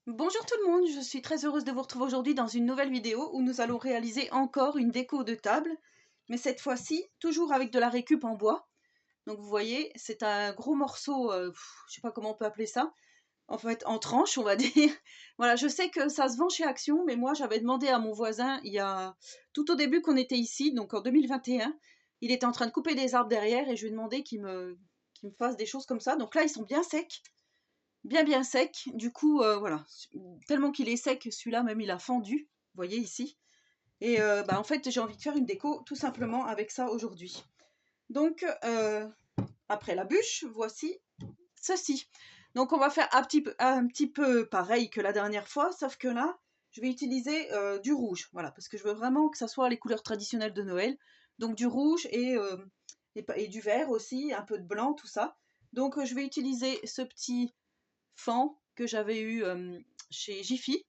Bonjour tout le monde, je suis très heureuse de vous retrouver aujourd'hui dans une nouvelle vidéo où nous allons réaliser encore une déco de table, mais cette fois-ci toujours avec de la récup en bois. Donc vous voyez, c'est un gros morceau, je sais pas comment on peut appeler ça, en fait en tranches on va dire. Voilà, je sais que ça se vend chez Action, mais moi j'avais demandé à mon voisin il y a tout au début qu'on était ici, donc en 2021, il était en train de couper des arbres derrière et je lui ai demandé qu'il me fasse des choses comme ça. Donc là ils sont bien secs. Bien sec. Du coup, voilà, tellement qu'il est sec, celui-là même il a fendu, vous voyez ici. Et en fait, j'ai envie de faire une déco tout simplement avec ça aujourd'hui. Donc, après la bûche, voici ceci. Donc, on va faire un petit peu pareil que la dernière fois, sauf que là, je vais utiliser du rouge, voilà, parce que je veux vraiment que ça soit les couleurs traditionnelles de Noël. Donc, du rouge et du vert aussi, un peu de blanc, tout ça. Donc, je vais utiliser ce petit fan que j'avais eu chez Jiffy.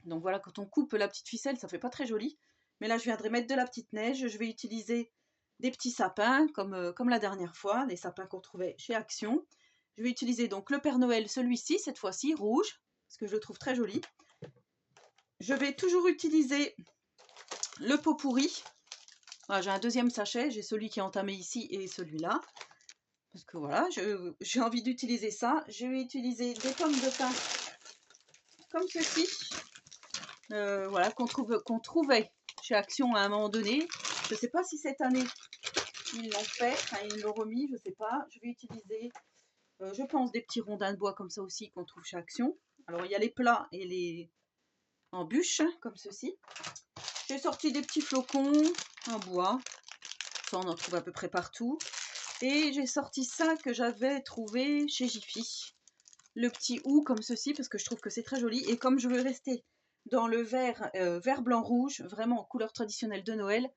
Donc voilà, quand on coupe la petite ficelle, ça fait pas très joli. Mais là, je viendrai mettre de la petite neige. Je vais utiliser des petits sapins, comme la dernière fois, des sapins qu'on trouvait chez Action. Je vais utiliser donc le Père Noël, celui-ci, cette fois-ci, rouge, parce que je le trouve très joli. Je vais toujours utiliser le pot pourri. Voilà, j'ai un deuxième sachet, j'ai celui qui est entamé ici et celui-là. Parce que voilà, j'ai envie d'utiliser ça. Je vais utiliser des pommes de pin comme ceci. Voilà, qu'on trouvait chez Action à un moment donné. Je ne sais pas si cette année ils l'ont fait, enfin, ils l'ont remis, je ne sais pas. Je vais utiliser, je pense, des petits rondins de bois comme ça aussi qu'on trouve chez Action. Alors il y a les plats et les en bûche, comme ceci. J'ai sorti des petits flocons en bois. Ça, on en trouve à peu près partout. Et j'ai sorti ça que j'avais trouvé chez Jiffy. Le petit ou comme ceci, parce que je trouve que c'est très joli. Et comme je veux rester dans le vert, vert, blanc, rouge, vraiment en couleur traditionnelle de Noël,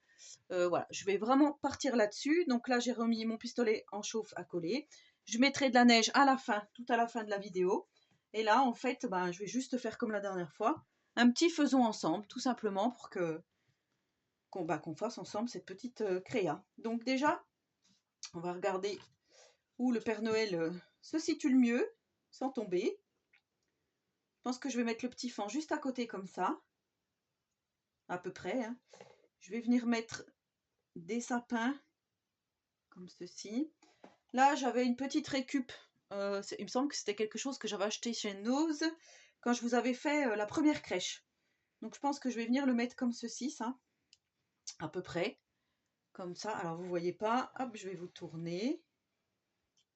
voilà, je vais vraiment partir là-dessus. Donc là, j'ai remis mon pistolet en chauffe à coller. Je mettrai de la neige à la fin, tout à la fin de la vidéo. Et là, en fait, je vais juste faire comme la dernière fois. Un petit faisons ensemble, tout simplement, pour qu'on fasse ensemble cette petite créa. Donc déjà, on va regarder où le Père Noël se situe le mieux, sans tomber. Je pense que je vais mettre le petit fan juste à côté comme ça, à peu près. Hein. Je vais venir mettre des sapins, comme ceci. Là, j'avais une petite récup. Il me semble que c'était quelque chose que j'avais acheté chez Nose quand je vous avais fait la première crèche. Donc je pense que je vais venir le mettre comme ceci, ça, à peu près. Comme ça, alors vous voyez pas, hop, je vais vous tourner.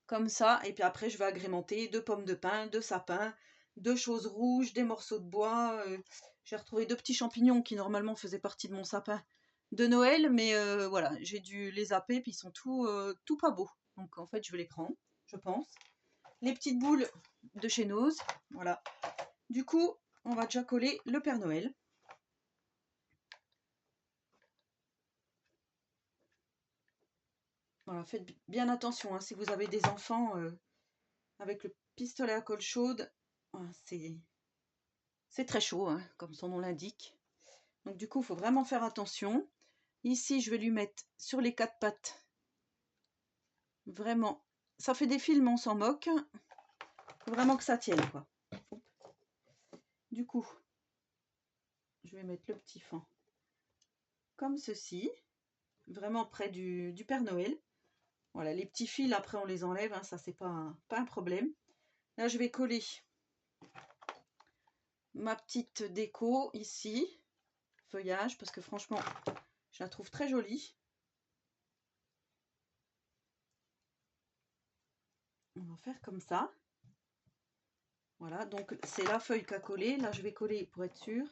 Comme ça, et puis après je vais agrémenter 2 pommes de pin, 2 sapins, 2 choses rouges, des morceaux de bois. J'ai retrouvé 2 petits champignons qui normalement faisaient partie de mon sapin de Noël, mais voilà, j'ai dû les zapper, puis ils sont tout pas beaux. Donc en fait je vais les prendre, je pense. Les petites boules de chez Nose, voilà. Du coup, on va déjà coller le Père Noël. Voilà, faites bien attention, hein, si vous avez des enfants avec le pistolet à colle chaude, voilà, c'est très chaud, hein, comme son nom l'indique. Donc du coup, il faut vraiment faire attention. Ici, je vais lui mettre sur les 4 pattes. Vraiment, ça fait des films, on s'en moque. Il faut vraiment que ça tienne, quoi. Du coup, je vais mettre le petit fan comme ceci, vraiment près du Père Noël. Voilà, les petits fils, après, on les enlève, hein, ça, c'est pas un problème. Là, je vais coller ma petite déco ici, feuillage, parce que franchement, je la trouve très jolie. On va faire comme ça. Voilà, donc c'est la feuille qu'a collé. Là, je vais coller pour être sûr.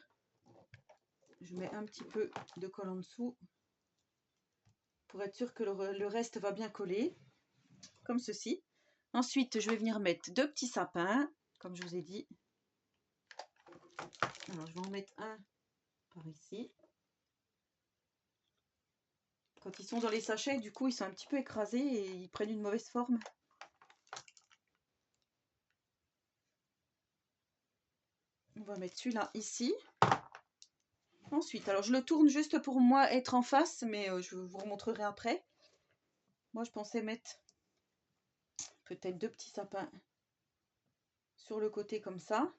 Je mets un petit peu de colle en dessous pour être sûr que le reste va bien coller, comme ceci. Ensuite, je vais venir mettre 2 petits sapins, comme je vous ai dit. Alors, je vais en mettre un par ici. Quand ils sont dans les sachets, du coup, ils sont un petit peu écrasés et ils prennent une mauvaise forme. On va mettre celui-là ici. Ensuite, alors je le tourne juste pour moi être en face, mais je vous remontrerai après. Moi, je pensais mettre peut-être 2 petits sapins sur le côté comme ça.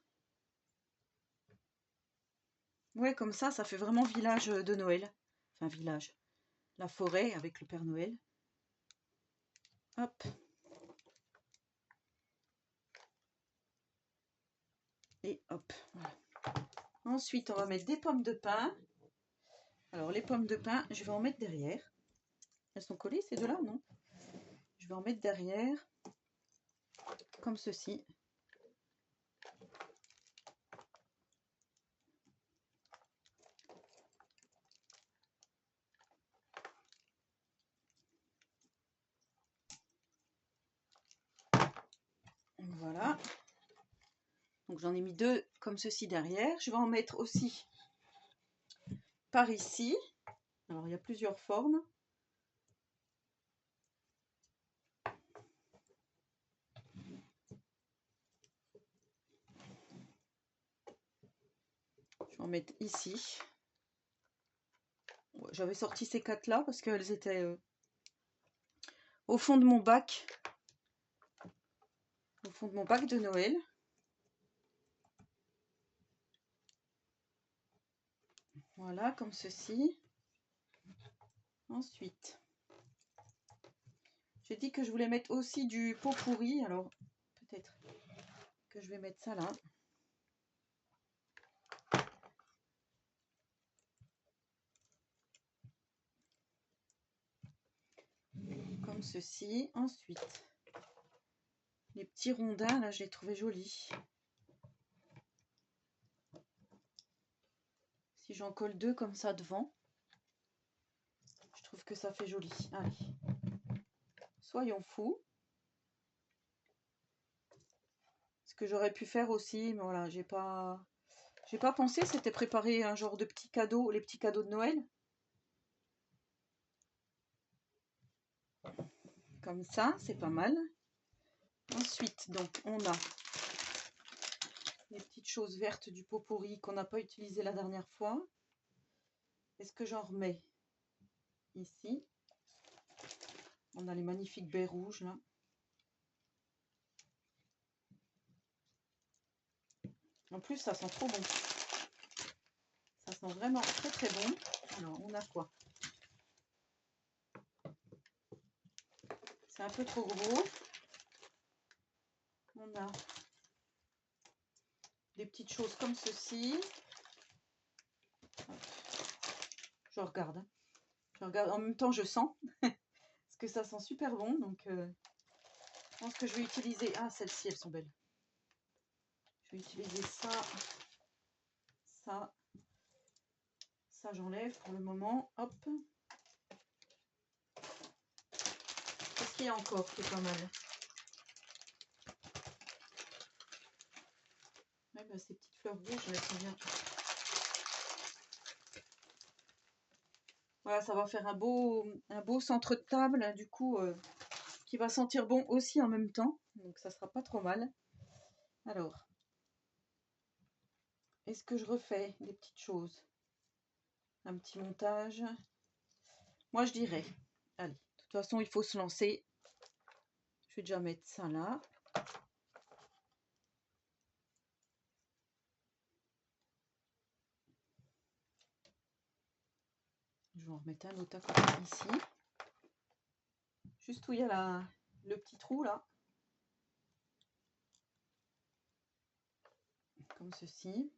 Ouais, comme ça fait vraiment village de Noël. Enfin, village. La forêt avec le Père Noël. Hop. Et hop, voilà. Ensuite, on va mettre des pommes de pin. Alors, les pommes de pin, je vais en mettre derrière. Elles sont collées, ces deux-là, non? Je vais en mettre derrière, comme ceci. Voilà. Donc, j'en ai mis deux comme ceci derrière. Je vais en mettre aussi par ici. Alors, il y a plusieurs formes. Je vais en mettre ici. J'avais sorti ces quatre-là parce qu'elles étaient au fond de mon bac. Au fond de mon bac de Noël. Voilà, comme ceci. Ensuite, j'ai dit que je voulais mettre aussi du pot pourri. Alors, peut-être que je vais mettre ça là. Comme ceci. Ensuite, les petits rondins, là, je les trouvais jolis. Si j'en colle deux comme ça devant, je trouve que ça fait joli. Allez, soyons fous. Ce que j'aurais pu faire aussi, mais voilà, j'ai pas pensé, c'était préparer un genre de petits cadeaux, les petits cadeaux de Noël. Comme ça, c'est pas mal. Ensuite, donc, on a les petites choses vertes du pot pourri qu'on n'a pas utilisé la dernière fois. Est-ce que j'en remets ici? On a les magnifiques baies rouges là. En plus, ça sent trop bon. Ça sent vraiment très très bon. Alors, on a quoi? C'est un peu trop gros. On a des petites choses comme ceci. Je regarde. Je regarde. En même temps, je sens. Parce que ça sent super bon. Donc, je pense que je vais utiliser... Ah, celles-ci, elles sont belles. Je vais utiliser ça. Ça. Ça, j'enlève pour le moment. Hop. Qu'est-ce qu'il y a encore qui est pas mal? Ouais, bah, ces petites fleurs rouges, elles sont bien. Voilà, ça va faire un beau centre de table, du coup, qui va sentir bon aussi en même temps. Donc, ça sera pas trop mal. Alors, est-ce que je refais des petites choses? Un petit montage? Moi, je dirais, allez, de toute façon, il faut se lancer. Je vais déjà mettre ça là. Je vais en remettre un autre à côté ici. Juste où il y a le petit trou là. Comme ceci.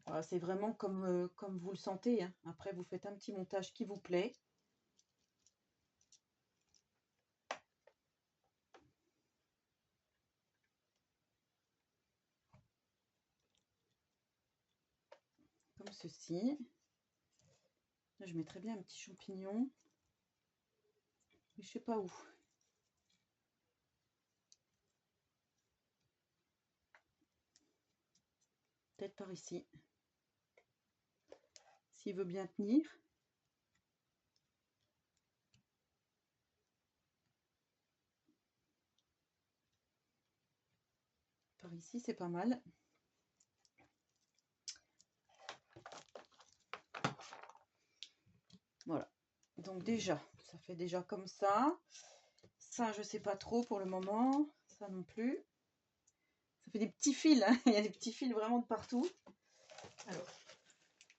Voilà, c'est vraiment comme vous le sentez, hein. Après, vous faites un petit montage qui vous plaît. Comme ceci. Là, je mettrais bien un petit champignon. Mais je sais pas où. Peut-être par ici. S'il veut bien tenir. Par ici, c'est pas mal. Voilà. Donc déjà, ça fait déjà comme ça. Ça, je sais pas trop pour le moment. ça non plus. Ça fait des petits fils, hein. Il y a des petits fils vraiment de partout. Alors,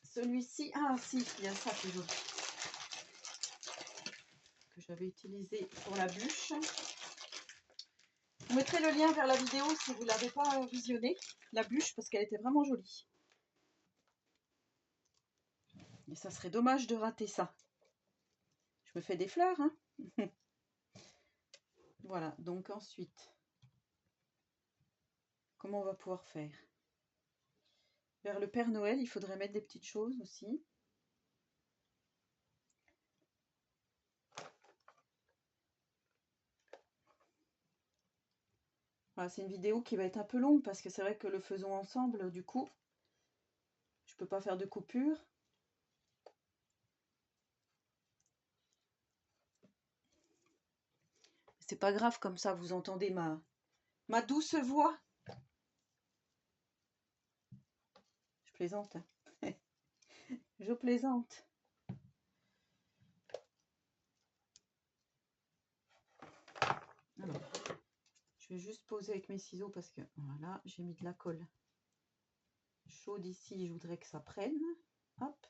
celui-ci, ah si, il y a ça qui est joli. Que j'avais utilisé pour la bûche. Je vous mettrai le lien vers la vidéo si vous ne l'avez pas visionnée, la bûche, parce qu'elle était vraiment jolie. Et ça serait dommage de rater ça. Je me fais des fleurs, hein. Voilà, donc ensuite, comment on va pouvoir faire? Vers le Père Noël, il faudrait mettre des petites choses aussi. Voilà, c'est une vidéo qui va être un peu longue parce que c'est vrai que le faisons ensemble, du coup, je peux pas faire de coupure. C'est pas grave, comme ça vous entendez ma douce voix. Je plaisante. Je plaisante. Alors, je vais juste poser avec mes ciseaux parce que voilà, j'ai mis de la colle chaude ici. Je voudrais que ça prenne. Hop.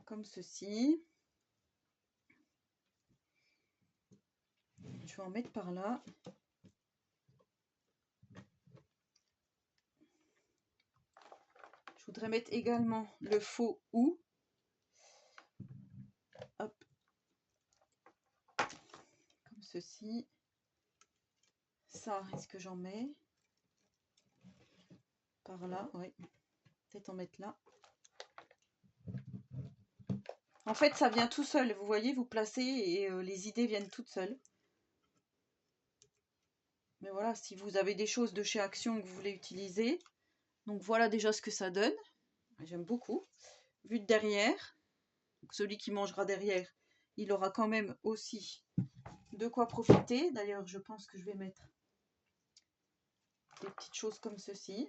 Comme ceci. Je vais en mettre par là. Je voudrais mettre également le faux ou. Hop. Comme ceci. Ça, est-ce que j'en mets? Par là, oui. Peut-être en mettre là. En fait, ça vient tout seul. Vous voyez, vous placez et les idées viennent toutes seules. Mais voilà, si vous avez des choses de chez Action que vous voulez utiliser. Donc voilà déjà ce que ça donne. J'aime beaucoup. Vu de derrière. Donc celui qui mangera derrière, il aura quand même aussi de quoi profiter. D'ailleurs, je pense que je vais mettre des petites choses comme ceci.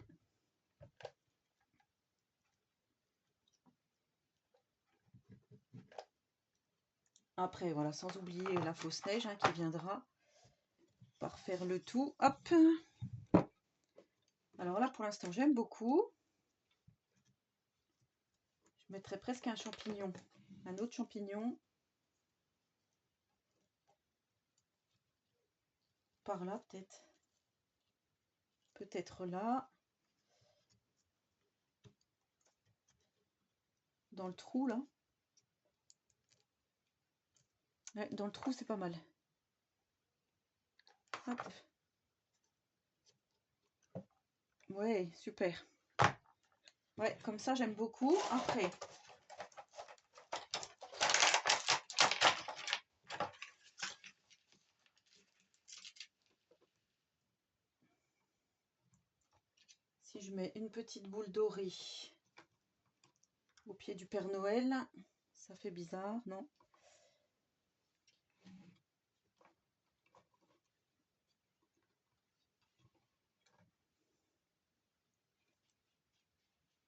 Après, voilà, sans oublier la fausse neige hein, qui viendra par faire le tout. Hop. Alors là, pour l'instant, j'aime beaucoup. Je mettrais presque un champignon, un autre champignon. Par là, peut-être. Peut-être là. Dans le trou, là. Ouais, dans le trou, c'est pas mal. Hop. Ouais, super. Ouais, comme ça, j'aime beaucoup. Après, si je mets une petite boule dorée au pied du Père Noël, ça fait bizarre, non?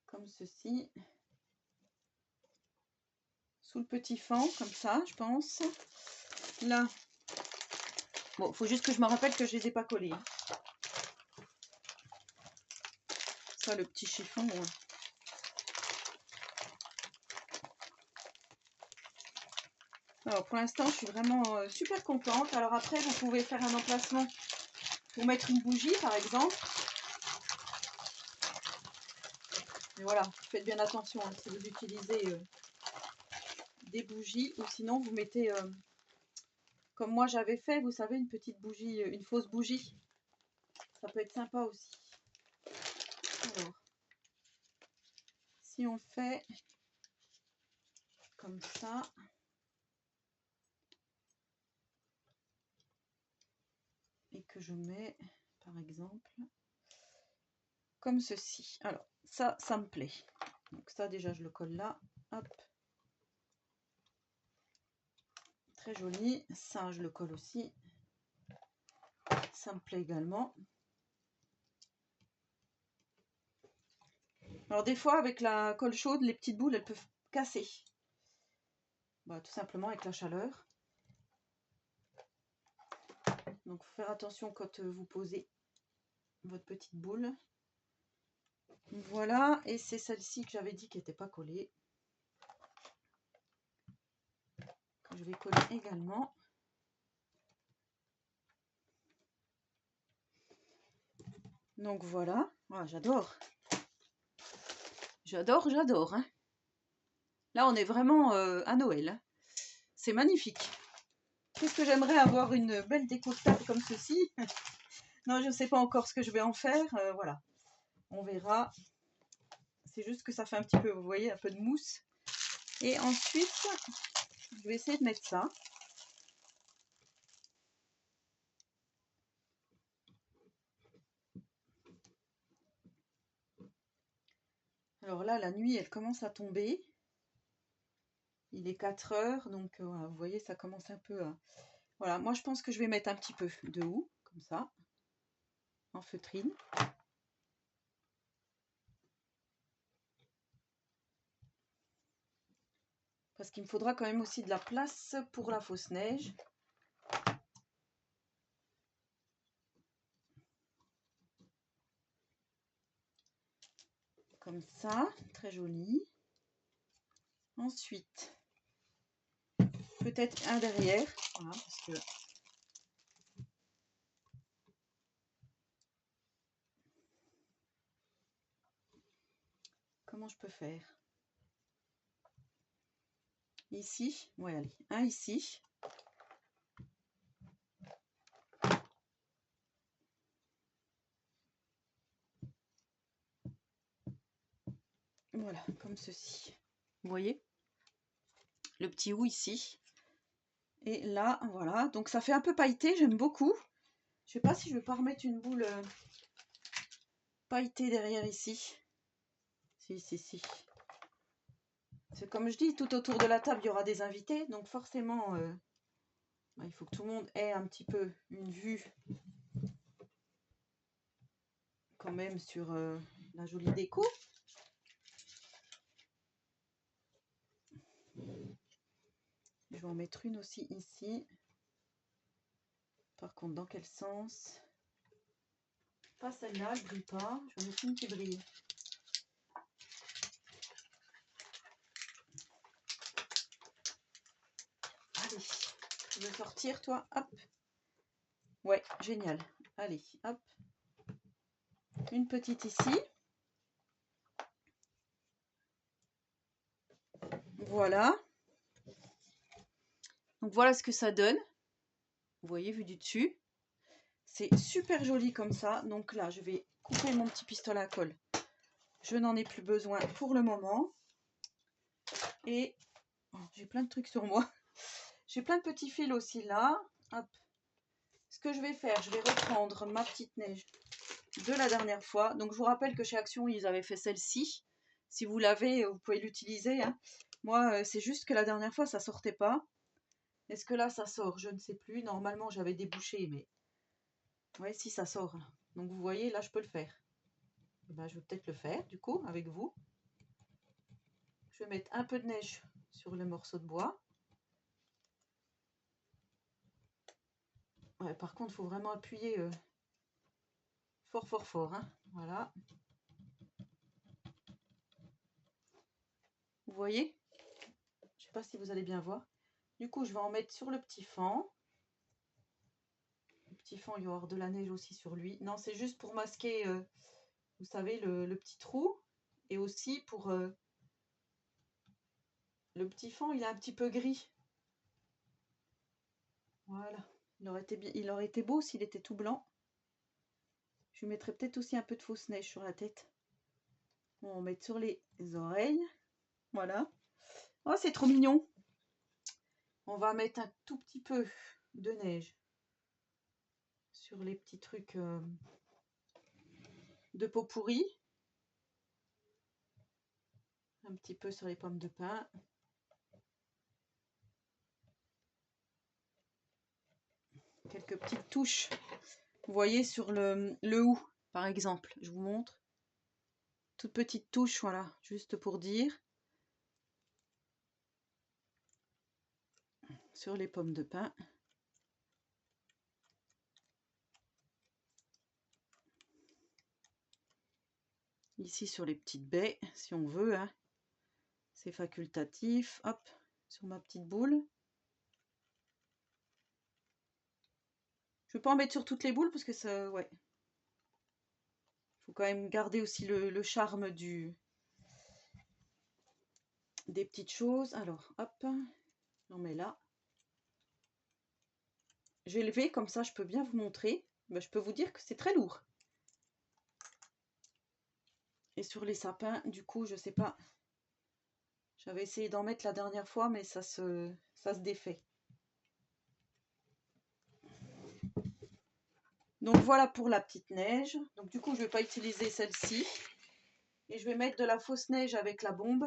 Comme ceci. Sous le petit fond, comme ça, je pense. Là. Bon, il faut juste que je me rappelle que je les ai pas collés. Ça, le petit chiffon. Ouais. Alors, pour l'instant, je suis vraiment super contente. Alors après, vous pouvez faire un emplacement pour mettre une bougie, par exemple. Mais voilà, faites bien attention hein, si vous utilisez des bougies ou sinon vous mettez, comme moi j'avais fait, vous savez, une petite bougie, une fausse bougie. Ça peut être sympa aussi. Alors, si on fait comme ça, et que je mets, par exemple, comme ceci. Alors, ça me plaît. Donc ça, déjà, je le colle là. Hop. Très joli. Ça, je le colle aussi. Ça me plaît également. Alors, des fois, avec la colle chaude, les petites boules, elles peuvent casser. Bah, tout simplement avec la chaleur. Donc faut faire attention quand vous posez votre petite boule. Voilà, et c'est celle-ci que j'avais dit qui n'était pas collée, que je vais coller également. Donc voilà, ah, j'adore. J'adore, hein. Là, on est vraiment à Noël. Hein. C'est magnifique. Qu'est-ce que j'aimerais avoir une belle déco de table comme ceci. Non, je ne sais pas encore ce que je vais en faire. Voilà, on verra. C'est juste que ça fait un petit peu, vous voyez, un peu de mousse. Et ensuite, je vais essayer de mettre ça. Alors là, la nuit, elle commence à tomber. Il est 4 heures, donc voilà, vous voyez, ça commence un peu à... Voilà, moi je pense que je vais mettre un petit peu de houx, comme ça, en feutrine. Parce qu'il me faudra quand même aussi de la place pour la fausse neige. Comme ça, très joli. Ensuite, peut-être un derrière, voilà, parce que... Comment je peux faire? Ici, ouais, allez, un ici. Voilà, comme ceci. Vous voyez? Le petit houx ici. Et là, voilà, donc ça fait un peu pailleté, j'aime beaucoup. Je sais pas si je vais pas remettre une boule pailletée derrière ici. Si. C'est comme je dis, tout autour de la table, il y aura des invités, donc forcément, il faut que tout le monde ait un petit peu une vue quand même sur la jolie déco. Je vais en mettre une aussi ici. Par contre, dans quel sens? Pas celle-là, elle brille pas. Je vais en mettre une qui brille. Allez, tu veux sortir toi? Hop. Ouais, génial. Allez, hop. Une petite ici. Voilà. Donc voilà ce que ça donne. Vous voyez, vu du dessus. C'est super joli comme ça. Donc là, je vais couper mon petit pistolet à colle. Je n'en ai plus besoin pour le moment. Et oh, j'ai plein de trucs sur moi. J'ai plein de petits fils aussi là. Hop. Ce que je vais faire, je vais reprendre ma petite neige de la dernière fois. Donc je vous rappelle que chez Action, ils avaient fait celle-ci. Si vous l'avez, vous pouvez l'utiliser. Hein. Moi, c'est juste que la dernière fois, ça sortait pas. Est-ce que là, ça sort? Je ne sais plus. Normalement, j'avais débouché, mais... Ouais, si, ça sort. Donc vous voyez, là, je peux le faire. Et ben, je vais peut-être le faire, du coup, avec vous. Je vais mettre un peu de neige sur le morceau de bois. Ouais, par contre, il faut vraiment appuyer fort. Hein. Voilà. Vous voyez? Je ne sais pas si vous allez bien voir. Du coup, je vais en mettre sur le petit fan. Le petit fan, il y aura de la neige aussi sur lui. Non, c'est juste pour masquer, vous savez, le petit trou. Et aussi pour... le petit fan, il est un petit peu gris. Voilà. Il aurait été beau s'il était tout blanc. Je lui mettrais peut-être aussi un peu de fausse neige sur la tête. On va en mettre sur les oreilles. Voilà. Oh, c'est trop mignon. On va mettre un tout petit peu de neige sur les petits trucs de pot pourri. Un petit peu sur les pommes de pin. Quelques petites touches. Vous voyez sur le houx, par exemple. Je vous montre. Toute petite touche, voilà, juste pour dire. Sur les pommes de pin. ici sur les petites baies, si on veut, hein. C'est facultatif. Hop, sur ma petite boule. Je ne vais pas en mettre sur toutes les boules parce que ça, ouais. Faut quand même garder aussi le charme des petites choses. Alors, hop, j'en mets là. J'ai levé comme ça, je peux bien vous montrer. Ben, je peux vous dire que c'est très lourd. Et sur les sapins, du coup, je sais pas. J'avais essayé d'en mettre la dernière fois, mais ça se défait. Donc voilà pour la petite neige. Donc du coup, je ne vais pas utiliser celle-ci. Et je vais mettre de la fausse neige avec la bombe,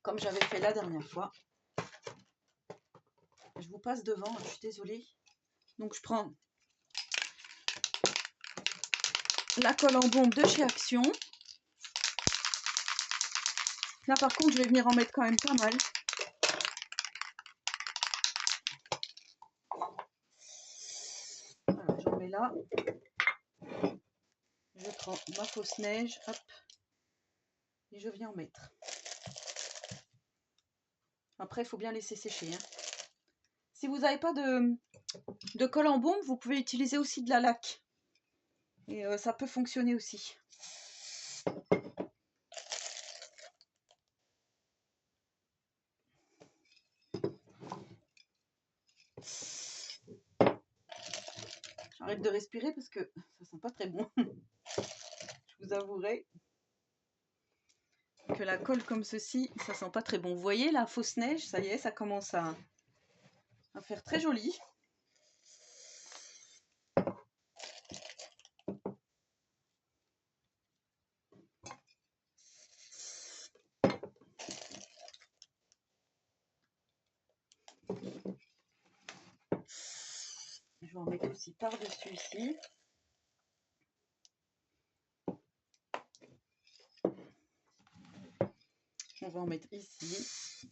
comme j'avais fait la dernière fois. Je vous passe devant, je suis désolée. Donc je prends la colle en bombe de chez Action. Là par contre, je vais venir en mettre quand même pas mal. Voilà, j'en mets là. Je prends ma fausse neige, hop, et je viens en mettre. Après, il faut bien laisser sécher, hein. Si vous n'avez pas de colle en bombe, vous pouvez utiliser aussi de la laque. Et ça peut fonctionner aussi. J'arrête de respirer parce que ça sent pas très bon. Je vous avouerai que la colle comme ceci, ça sent pas très bon. Vous voyez la fausse neige, ça y est, ça commence à faire très joli. Je vais en mettre aussi par-dessus ici. On va en mettre ici.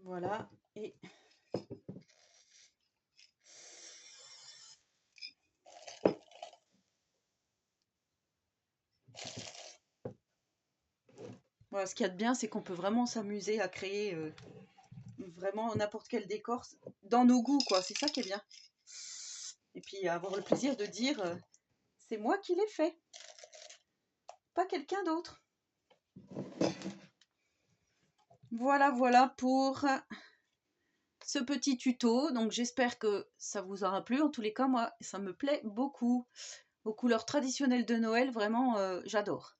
Voilà. Et voilà, ce qu'il y a de bien, c'est qu'on peut vraiment s'amuser à créer vraiment n'importe quel décor dans nos goûts, quoi. C'est ça qui est bien. Et puis avoir le plaisir de dire c'est moi qui l'ai fait, pas quelqu'un d'autre. Voilà pour ce petit tuto. Donc j'espère que ça vous aura plu. En tous les cas, moi, ça me plaît beaucoup. Aux couleurs traditionnelles de Noël, vraiment, j'adore.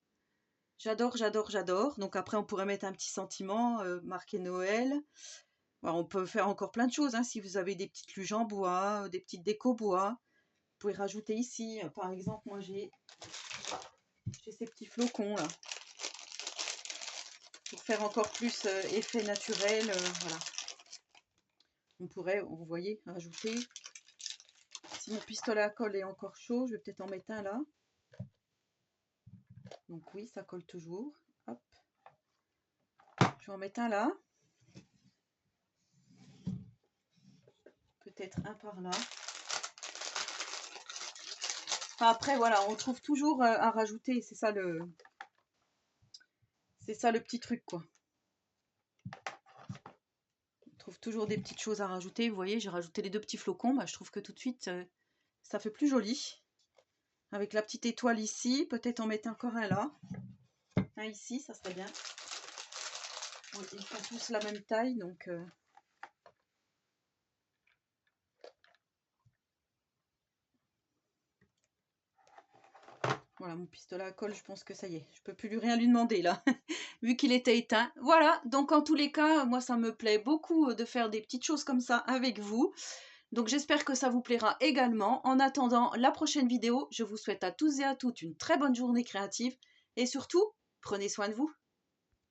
J'adore. Donc après, on pourrait mettre un petit sentiment, marqué Noël. Alors, on peut faire encore plein de choses, hein. Si vous avez des petites luges en bois, des petites décos bois, vous pouvez rajouter ici. Par exemple, moi, j'ai ces petits flocons là. Pour faire encore plus effet naturel, voilà. On pourrait, vous voyez, rajouter. Si mon pistolet à colle est encore chaud, je vais peut-être en mettre un là. Donc oui, ça colle toujours. Hop. Je vais en mettre un là. Peut-être un par là. Enfin, après, voilà, on trouve toujours à rajouter. C'est ça le petit truc, quoi. On trouve toujours des petites choses à rajouter. Vous voyez, j'ai rajouté les deux petits flocons. Bah, je trouve que tout de suite, ça fait plus joli. Avec la petite étoile ici. Peut-être en mettre encore un là. Un ici, ça serait bien. Oui, ils font tous la même taille, donc... Voilà, mon pistolet à colle, je pense que ça y est. Je peux plus rien lui demander, là, vu qu'il était éteint. Voilà, donc en tous les cas, moi, ça me plaît beaucoup de faire des petites choses comme ça avec vous. Donc j'espère que ça vous plaira également. En attendant la prochaine vidéo, je vous souhaite à tous et à toutes une très bonne journée créative. Et surtout, prenez soin de vous.